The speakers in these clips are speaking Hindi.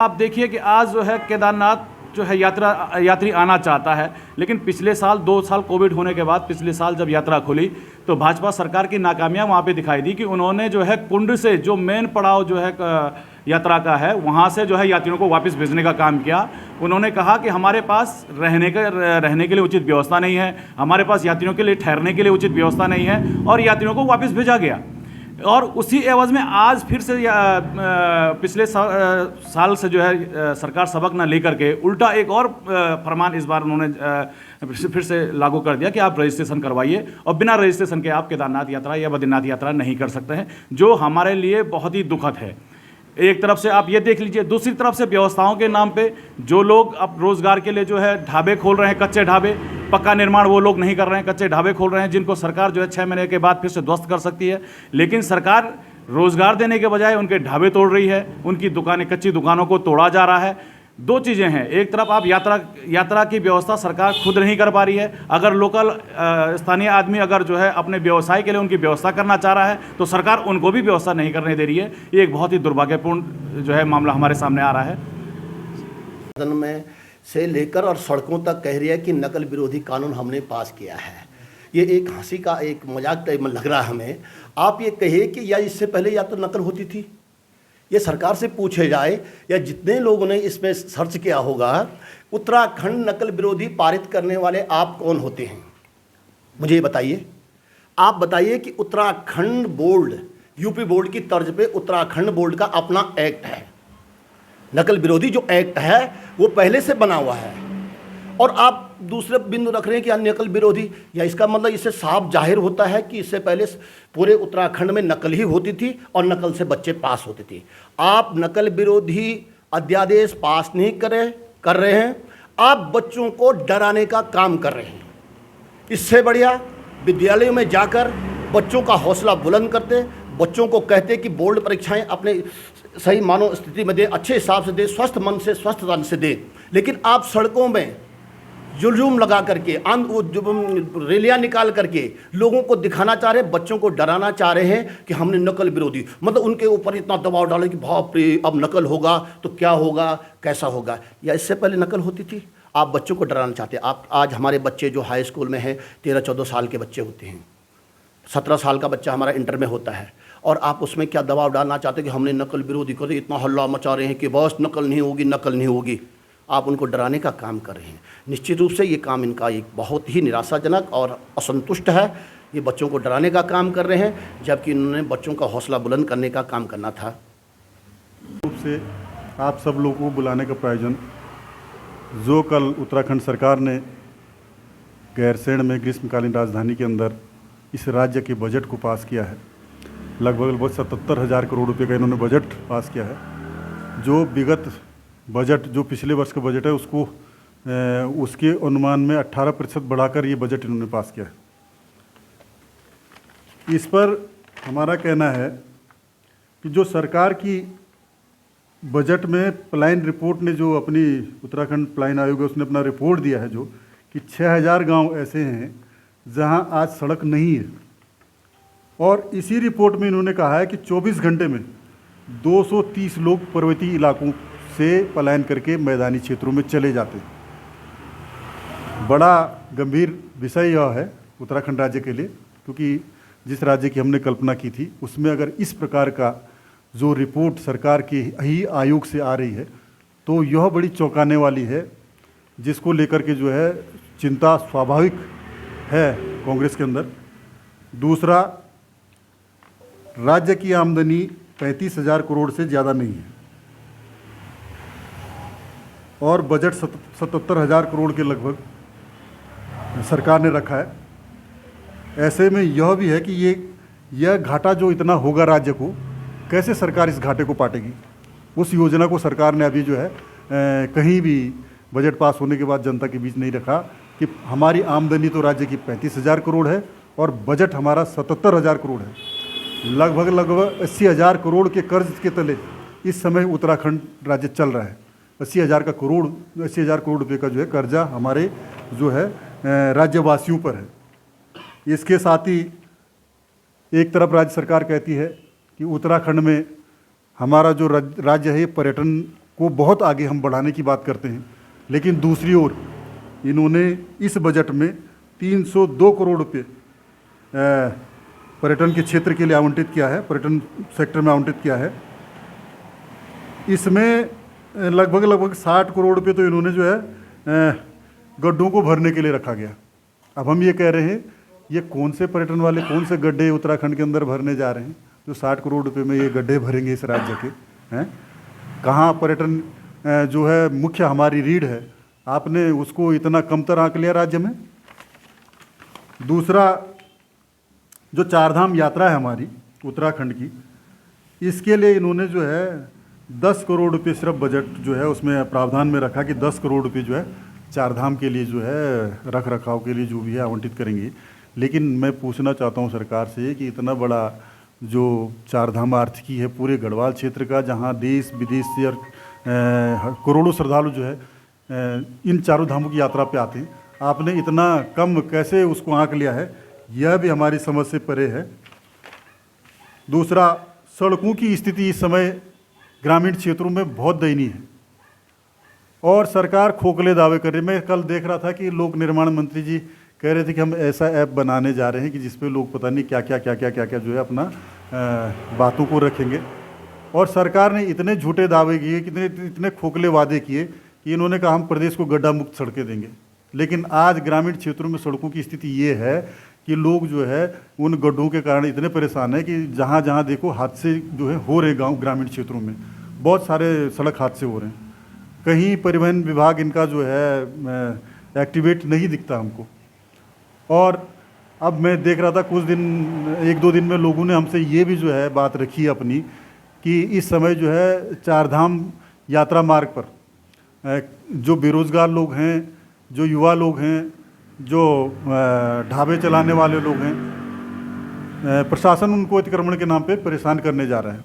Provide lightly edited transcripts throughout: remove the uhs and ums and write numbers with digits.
आप देखिए कि आज जो है केदारनाथ जो है यात्री आना चाहता है, लेकिन पिछले साल 2 साल कोविड होने के बाद पिछले साल जब यात्रा खुली तो भाजपा सरकार की नाकामियां वहां पे दिखाई दी कि उन्होंने जो है कुंड से जो मेन पड़ाव जो है यात्रा का है वहां से जो है यात्रियों को वापस भेजने का काम किया। उन्होंने कहा कि हमारे पास रहने के लिए उचित व्यवस्था नहीं है, हमारे पास यात्रियों के लिए ठहरने के लिए उचित व्यवस्था नहीं है और यात्रियों को वापस भेजा गया। और उसी एवज में आज फिर से पिछले साल से जो है सरकार सबक न लेकर के उल्टा एक और फरमान इस बार उन्होंने फिर से लागू कर दिया कि आप रजिस्ट्रेशन करवाइए और बिना रजिस्ट्रेशन के आप केदारनाथ यात्रा या बद्रीनाथ यात्रा नहीं कर सकते हैं, जो हमारे लिए बहुत ही दुखद है। एक तरफ से आप ये देख लीजिए, दूसरी तरफ से व्यवस्थाओं के नाम पे जो लोग अब रोजगार के लिए जो है ढाबे खोल रहे हैं, कच्चे ढाबे, पक्का निर्माण वो लोग नहीं कर रहे हैं, कच्चे ढाबे खोल रहे हैं जिनको सरकार जो है 6 महीने के बाद फिर से ध्वस्त कर सकती है। लेकिन सरकार रोजगार देने के बजाय उनके ढाबे तोड़ रही है, उनकी दुकानें, कच्ची दुकानों को तोड़ा जा रहा है। दो चीज़ें हैं, एक तरफ आप यात्रा की व्यवस्था सरकार खुद नहीं कर पा रही है। अगर लोकल स्थानीय आदमी अगर जो है अपने व्यवसाय के लिए उनकी व्यवस्था करना चाह रहा है तो सरकार उनको भी व्यवस्था नहीं करने दे रही है। ये एक बहुत ही दुर्भाग्यपूर्ण जो है मामला हमारे सामने आ रहा है। सदन में से लेकर और सड़कों तक कह रही है कि नकल विरोधी कानून हमने पास किया है। ये एक हंसी का एक मजाक टाइप में लग रहा है हमें। आप ये कहिए कि या इससे पहले या तो नकल होती थी, ये सरकार से पूछे जाए या जितने लोगों ने इसमें सर्च किया होगा, उत्तराखंड नकल विरोधी पारित करने वाले आप कौन होते हैं, मुझे ये बताइए। आप बताइए कि उत्तराखंड बोर्ड, यूपी बोर्ड की तर्ज पे उत्तराखंड बोर्ड का अपना एक्ट है। नकल विरोधी जो एक्ट है वो पहले से बना हुआ है और आप दूसरे बिंदु रख रहे हैं कि नकल विरोधी, या इसका मतलब इससे साफ जाहिर होता है कि इससे पहले पूरे उत्तराखंड में नकल ही होती थी और नकल से बच्चे पास होते थे। आप नकल विरोधी अध्यादेश पास नहीं कर रहे हैं, आप बच्चों को डराने का काम कर रहे हैं। इससे बढ़िया विद्यालयों में जाकर बच्चों का हौसला बुलंद करते, बच्चों को कहते कि बोर्ड परीक्षाएं अपने सही मानो स्थिति में दे, अच्छे हिसाब से दे, स्वस्थ मन से, स्वस्थ तन से दे। लेकिन आप सड़कों में जुलूम लगा करके, रैलियां निकाल करके लोगों को दिखाना चाह रहे हैं, बच्चों को डराना चाह रहे हैं कि हमने नकल विरोधी, मतलब उनके ऊपर इतना दबाव डाले कि बाप रे अब नकल होगा तो क्या होगा, कैसा होगा। या इससे पहले नकल होती थी, आप बच्चों को डराना चाहते हैं। आप आज हमारे बच्चे जो हाई स्कूल में हैं 13-14 साल के बच्चे होते हैं, 17 साल का बच्चा हमारा इंटर में होता है, और आप उसमें क्या दबाव डालना चाहते हैं कि हमने नकल विरोधी को, इतना हल्ला मचा रहे हैं कि बस नकल नहीं होगी, नकल नहीं होगी। आप उनको डराने का काम कर रहे हैं। निश्चित रूप से ये काम इनका एक बहुत ही निराशाजनक और असंतुष्ट है। ये बच्चों को डराने का काम कर रहे हैं जबकि इन्होंने बच्चों का हौसला बुलंद करने का काम करना था। रूप से आप सब लोगों को बुलाने का प्रयोजन जो कल उत्तराखंड सरकार ने गैरसैंण में ग्रीष्मकालीन राजधानी के अंदर इस राज्य के बजट को पास किया है। लगभग 77,000 करोड़ रुपए का इन्होंने बजट पास किया है। जो विगत बजट, जो पिछले वर्ष का बजट है, उसको उसके अनुमान में 18% बढ़ाकर ये बजट इन्होंने पास किया है। इस पर हमारा कहना है कि जो सरकार की बजट में प्लान रिपोर्ट ने जो अपनी उत्तराखंड प्लान आयोग है उसने अपना रिपोर्ट दिया है जो कि 6,000 गांव ऐसे हैं जहां आज सड़क नहीं है, और इसी रिपोर्ट में इन्होंने कहा है कि 24 घंटे में 230 लोग पर्वतीय इलाकों से पलायन करके मैदानी क्षेत्रों में चले जाते हैं। बड़ा गंभीर विषय यह है उत्तराखंड राज्य के लिए, क्योंकि जिस राज्य की हमने कल्पना की थी उसमें अगर इस प्रकार का जो रिपोर्ट सरकार के ही आयोग से आ रही है तो यह बड़ी चौंकाने वाली है, जिसको लेकर के जो है चिंता स्वाभाविक है कांग्रेस के अंदर। दूसरा, राज्य की आमदनी 35,000 करोड़ से ज़्यादा नहीं है और बजट 77,000 करोड़ के लगभग सरकार ने रखा है। ऐसे में यह भी है कि यह घाटा जो इतना होगा राज्य को, कैसे सरकार इस घाटे को पाटेगी। उस योजना को सरकार ने अभी जो है कहीं भी बजट पास होने के बाद जनता के बीच नहीं रखा कि हमारी आमदनी तो राज्य की 35,000 करोड़ है और बजट हमारा 77,000 करोड़ है। लगभग 80,000 करोड़ के कर्ज के तले इस समय उत्तराखंड राज्य चल रहा है। 80,000 करोड़ रुपये का जो है कर्जा हमारे जो है राज्यवासियों पर है। इसके साथ ही एक तरफ राज्य सरकार कहती है कि उत्तराखंड में हमारा जो राज्य है पर्यटन को बहुत आगे हम बढ़ाने की बात करते हैं, लेकिन दूसरी ओर इन्होंने इस बजट में 302 करोड़ रुपये पर्यटन के क्षेत्र के लिए आवंटित किया है, पर्यटन सेक्टर में आवंटित किया है। इसमें लगभग 60 करोड़ रुपये तो इन्होंने जो है गड्ढों को भरने के लिए रखा गया। अब हम ये कह रहे हैं ये कौन से पर्यटन वाले कौन से गड्ढे उत्तराखंड के अंदर भरने जा रहे हैं जो 60 करोड़ रुपये में ये गड्ढे भरेंगे इस राज्य के हैं? कहाँ पर्यटन जो है मुख्य हमारी रीढ़ है, आपने उसको इतना कमतर आंक लिया राज्य में। दूसरा, जो चारधाम यात्रा है हमारी उत्तराखंड की, इसके लिए इन्होंने जो है 10 करोड़ रुपये सिर्फ बजट जो है उसमें प्रावधान में रखा कि 10 करोड़ रुपये जो है चारधाम के लिए जो है रख रखाव के लिए जो भी है आवंटित करेंगे। लेकिन मैं पूछना चाहता हूँ सरकार से कि इतना बड़ा जो चारधाम आर्थिकी है पूरे गढ़वाल क्षेत्र का, जहाँ देश विदेश से और करोड़ों श्रद्धालु जो है इन चारों धामों की यात्रा पे आते हैं, आपने इतना कम कैसे उसको आंक लिया है, यह भी हमारी समझ से परे है। दूसरा, सड़कों की स्थिति इस समय ग्रामीण क्षेत्रों में बहुत दयनीय है और सरकार खोखले दावे कर रही है। मैं कल देख रहा था कि लोक निर्माण मंत्री जी कह रहे थे कि हम ऐसा ऐप बनाने जा रहे हैं कि जिसपे लोग पता नहीं क्या क्या जो है अपना बातों को रखेंगे। और सरकार ने इतने झूठे दावे किए, इतने खोखले वादे किए कि इन्होंने कहा हम प्रदेश को गड्ढा मुक्त सड़कें देंगे। लेकिन आज ग्रामीण क्षेत्रों में सड़कों की स्थिति ये है कि लोग जो है उन गड्ढों के कारण इतने परेशान है कि जहाँ जहाँ देखो हादसे जो है हो रहे गाँव ग्रामीण क्षेत्रों में बहुत सारे सड़क हादसे हो रहे हैं। कहीं परिवहन विभाग इनका जो है एक्टिवेट नहीं दिखता हमको। और अब मैं देख रहा था कुछ दिन 1-2 दिन में लोगों ने हमसे ये भी जो है बात रखी अपनी कि इस समय जो है चारधाम यात्रा मार्ग पर जो बेरोज़गार लोग हैं, जो युवा लोग हैं, जो ढाबे चलाने वाले लोग हैं, प्रशासन उनको अतिक्रमण के नाम पे परेशान करने जा रहा है।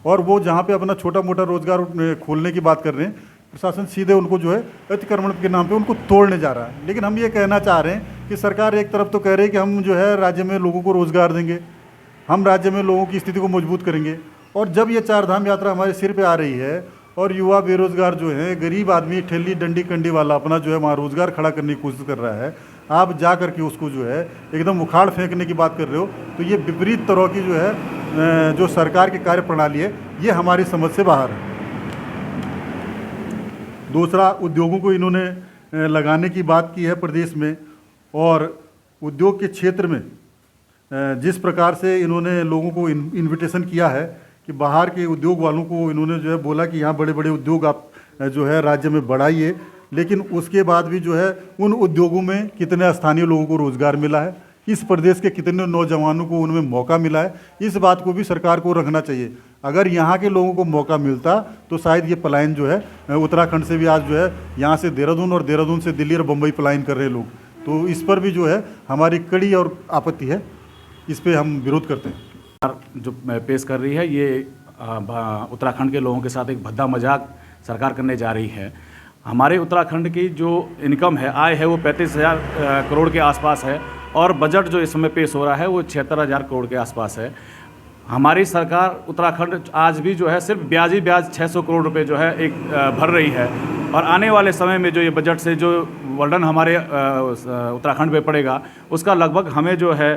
और वो जहाँ पे अपना छोटा मोटा रोजगार खोलने की बात कर रहे हैं, प्रशासन सीधे उनको जो है अतिक्रमण के नाम पे उनको तोड़ने जा रहा है। लेकिन हम ये कहना चाह रहे हैं कि सरकार एक तरफ तो कह रही है कि हम जो है राज्य में लोगों को रोज़गार देंगे, हम राज्य में लोगों की स्थिति को मजबूत करेंगे, और जब ये चारधाम यात्रा हमारे सिर पे आ रही है और युवा बेरोजगार जो है, गरीब आदमी ठेली डंडी कंडी वाला अपना जो है वहाँ रोज़गार खड़ा करने की कोशिश कर रहा है, आप जा करके उसको जो है एकदम उखाड़ फेंकने की बात कर रहे हो, तो ये विपरीत तरह की जो है जो सरकार की कार्य प्रणाली है ये हमारी समझ से बाहर है। दूसरा, उद्योगों को इन्होंने लगाने की बात की है प्रदेश में, और उद्योग के क्षेत्र में जिस प्रकार से इन्होंने लोगों को इन्विटेशन किया है कि बाहर के उद्योग वालों को इन्होंने जो है बोला कि यहाँ बड़े बड़े उद्योग आप जो है राज्य में बढ़ाइए, लेकिन उसके बाद भी जो है उन उद्योगों में कितने स्थानीय लोगों को रोज़गार मिला है, इस प्रदेश के कितने नौजवानों को उनमें मौका मिला है, इस बात को भी सरकार को रखना चाहिए। अगर यहाँ के लोगों को मौका मिलता तो शायद ये पलायन जो है उत्तराखंड से भी आज जो है यहाँ से देहरादून और देहरादून से दिल्ली और बम्बई पलायन कर रहे लोग, तो इस पर भी जो है हमारी कड़ी और आपत्ति है, इस पर हम विरोध करते हैं। जो पेश कर रही है ये उत्तराखंड के लोगों के साथ एक भद्दा मजाक सरकार करने जा रही है। हमारे उत्तराखंड की जो इनकम है, आय है, वो 35,000 करोड़ के आसपास है, और बजट जो इस समय पेश हो रहा है वो 76,000 करोड़ के आसपास है। हमारी सरकार उत्तराखंड आज भी जो है सिर्फ ब्याज ही ब्याज 600 करोड़ रुपए जो है एक भर रही है, और आने वाले समय में जो ये बजट से जो वर्डन हमारे उत्तराखंड पे पड़ेगा उसका लगभग हमें जो है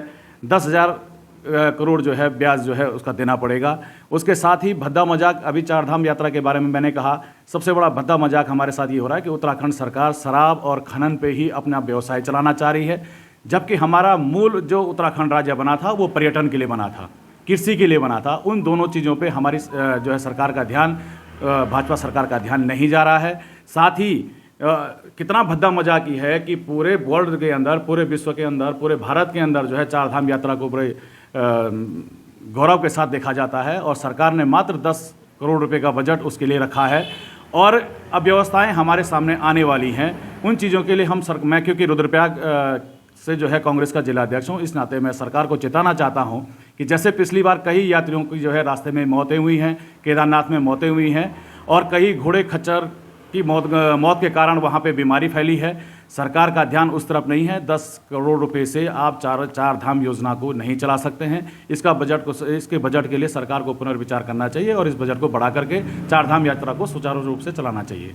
10,000 करोड़ जो है ब्याज जो है उसका देना पड़ेगा। उसके साथ ही भद्दा मजाक, अभी चारधाम यात्रा के बारे में मैंने कहा, सबसे बड़ा भद्दा मजाक हमारे साथ ये हो रहा है कि उत्तराखंड सरकार शराब और खनन पे ही अपना व्यवसाय चलाना चाह रही है, जबकि हमारा मूल जो उत्तराखंड राज्य बना था वो पर्यटन के लिए बना था, कृषि के लिए बना था। उन दोनों चीज़ों पे हमारी जो है सरकार का ध्यान, भाजपा सरकार का ध्यान नहीं जा रहा है। साथ ही कितना भद्दा मजाक ही है कि पूरे वर्ल्ड के अंदर, पूरे विश्व के अंदर, पूरे भारत के अंदर जो है चारधाम यात्रा को बड़े गौरव के साथ देखा जाता है, और सरकार ने मात्र 10 करोड़ रुपए का बजट उसके लिए रखा है। और अब व्यवस्थाएं हमारे सामने आने वाली हैं, उन चीज़ों के लिए मैं क्योंकि रुद्रप्रयाग से जो है कांग्रेस का जिला अध्यक्ष हूँ, इस नाते मैं सरकार को चेताना चाहता हूँ कि जैसे पिछली बार कई यात्रियों की जो है रास्ते में मौतें हुई हैं, केदारनाथ में मौतें हुई हैं, और कई घोड़े खच्चर कि मौत के कारण वहाँ पे बीमारी फैली है। सरकार का ध्यान उस तरफ नहीं है। 10 करोड़ रुपए से आप चार धाम योजना को नहीं चला सकते हैं। इसके बजट के लिए सरकार को पुनर्विचार करना चाहिए और इस बजट को बढ़ा करके 4 धाम यात्रा को सुचारू रूप से चलाना चाहिए।